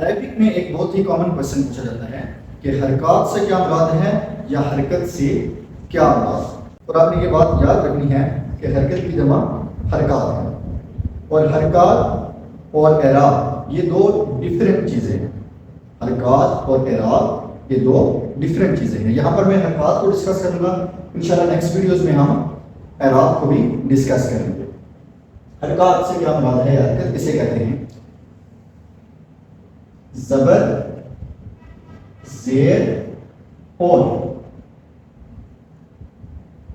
Arabic میں ایک بہت ہی کامن کوشچن پوچھا جاتا ہے کہ حرکات سے کیا مراد ہے یا حرکت سے کیا مراد، اور آپ نے یہ بات یاد رکھنی ہے کہ حرکت کی جمع حرکات ہے، اور حرکات اور اعراب یہ دو ڈفرینٹ چیزیں ہیں۔ حرکات اور اعراب یہ دو ڈفرینٹ چیزیں ہیں۔ یہاں پر میں حرکات کو ڈسکس کروں گا، انشاءاللہ نیکسٹ ویڈیوز میں ہم اعراب کو بھی ڈسکس کریں گے۔ حرکات سے کیا مراد ہے، حرکت کسے کہتے ہیں؟ زبر، زیر اور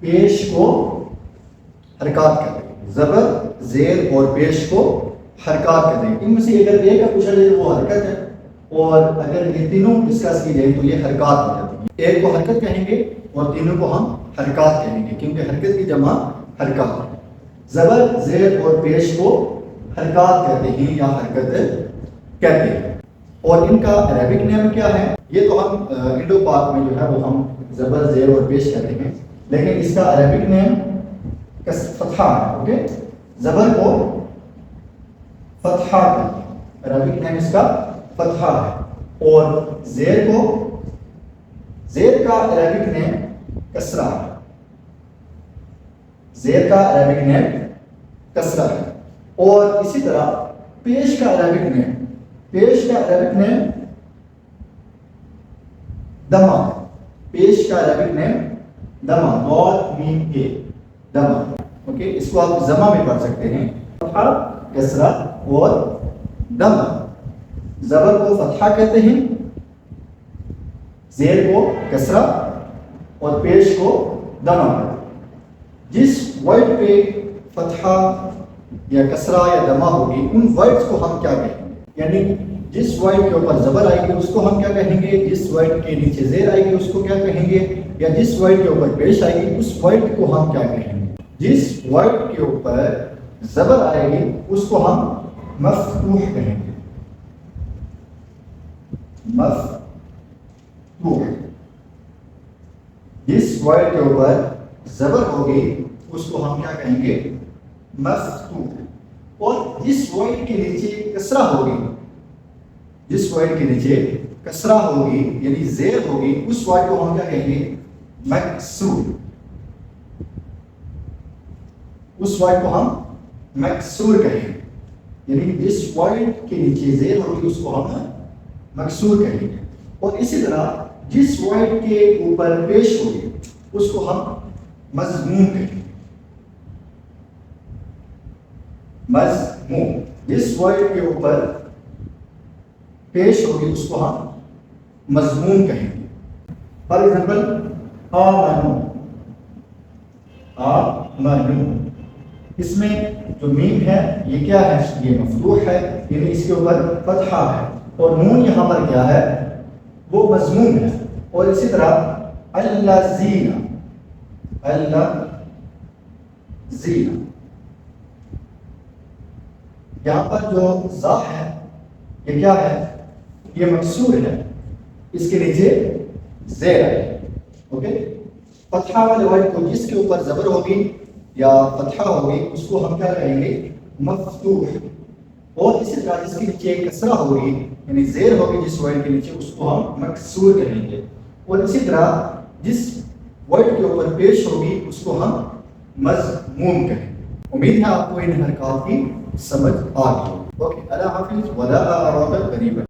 پیش کو حرکات کہتے ہیں۔ زبر، زیر اور پیش کو حرکات کہتے ہیں۔ ان میں سے اگر ایک کا پوچھا جائے تو وہ حرکت ہے، اور اگر یہ تینوں ڈسکس کی جائے تو یہ حرکات ہو جاتی ہیں۔ ایک کو حرکت کہیں گے اور تینوں کو ہم حرکات کہیں گے، کیونکہ حرکت کی جمع حرکات ہے۔ زبر، زیر اور پیش کو حرکات کہتے ہیں یا حرکت کہتے ہیں، اور ان کا عربک نیم کیا ہے؟ یہ تو ہم انڈو پاک میں جو ہے وہ ہم زبر، زیر اور پیش کہتے ہیں، لیکن اس کا عربک نیم فتحہ ہے۔ اوکے، زبر کو فتحہ کہتے ہیں، عربک نیم اس کا فتحہ ہے، اور زیر کو، زیر کا عربک نیم کسرہ ہے۔ زیر کا عربک نیم کسرہ ہے، اور اسی طرح پیش کا عربک نیم، پیش کا عربک نیم دمہ ہے۔ پیش کا عربک نیم دمہ، ضاد میم اے، دمہ۔ اوکے، اس کو آپ زمہ میں پڑھ سکتے ہیں، فتحہ، کسرہ اور دمہ۔ زبر کو فتحہ کہتے ہیں، زیر کو کسرہ اور پیش کو دمہ کہتے ہیں۔ جس ورڈ پہ فتحہ یا کسرہ یا دمہ ہوگی ان ورڈز کو ہم کیا کہیں گے؟ یعنی جس ورڈ کے اوپر زبر آئے گی اس کو ہم کیا کہیں گے، جس ورڈ کے نیچے زیر آئے گی اس کو کیا کہیں گے، یا جس ورڈ کے اوپر پیش آئے گی اس ورڈ کو ہم کیا کہیں گے؟ جس ورڈ کے اوپر زبر آئے گی اس کو ہم مفتوح کہیں گے، مفتوح۔ جس ورڈ کے اوپر زبر ہوگی اس کو ہم کیا کہیں گے، مفتوح۔ اور جس ورڈ کے نیچے کسرہ ہوگی، جس ورڈ کے نیچے کسرہ ہوگی یعنی زیر ہوگی اس ورڈ کو ہم کیا کہیں گے، مکسور۔ اس ورڈ کو ہم مکسور کہیں گے، یعنی جس ورڈ کے نیچے زیر ہوگی اس کو ہم مکسور کہیں گے۔ اور اسی طرح جس ورڈ کے اوپر پیش ہوگی اس کو ہم مضموم کہیں گے، مضموم۔ جس ورڈ کے اوپر پیش ہوگی اس کو ہم مضموم کہیں گے۔ فار ایگزامپل، آمنو، آمنو، اس میں جو میم ہے یہ کیا ہے، یہ مفتوح ہے، یعنی اس کے اوپر فتحہ ہے، اور نون یہاں پر کیا ہے، وہ مضموم ہے۔ اور اسی طرح الذین، الذین، یہاں پر جو ذا ہے یہ کیا ہے، یہ مکسور ہے، اس کے نیچے زیر ہے۔ اوکے، فتحہ والے ورڈ کو جس کے اوپر زبر ہوگی یا فتحہ ہوگی اس کو ہم کیا کہیں گے، مفتوح۔ اور اسی طرح جس کے نیچے کسرہ ہوگی یعنی زیر ہوگی جس ورڈ کے نیچے اس کو ہم مکسور کہیں گے۔ اور اسی طرح جس ورڈ کے اوپر پیش ہوگی اس کو ہم مضموم کہیں گے۔ امید ہے آپ کو ان حرکات کی سمجھ آ گئی۔ اوکے، اللہ حافظ، ولا اراک قریبا۔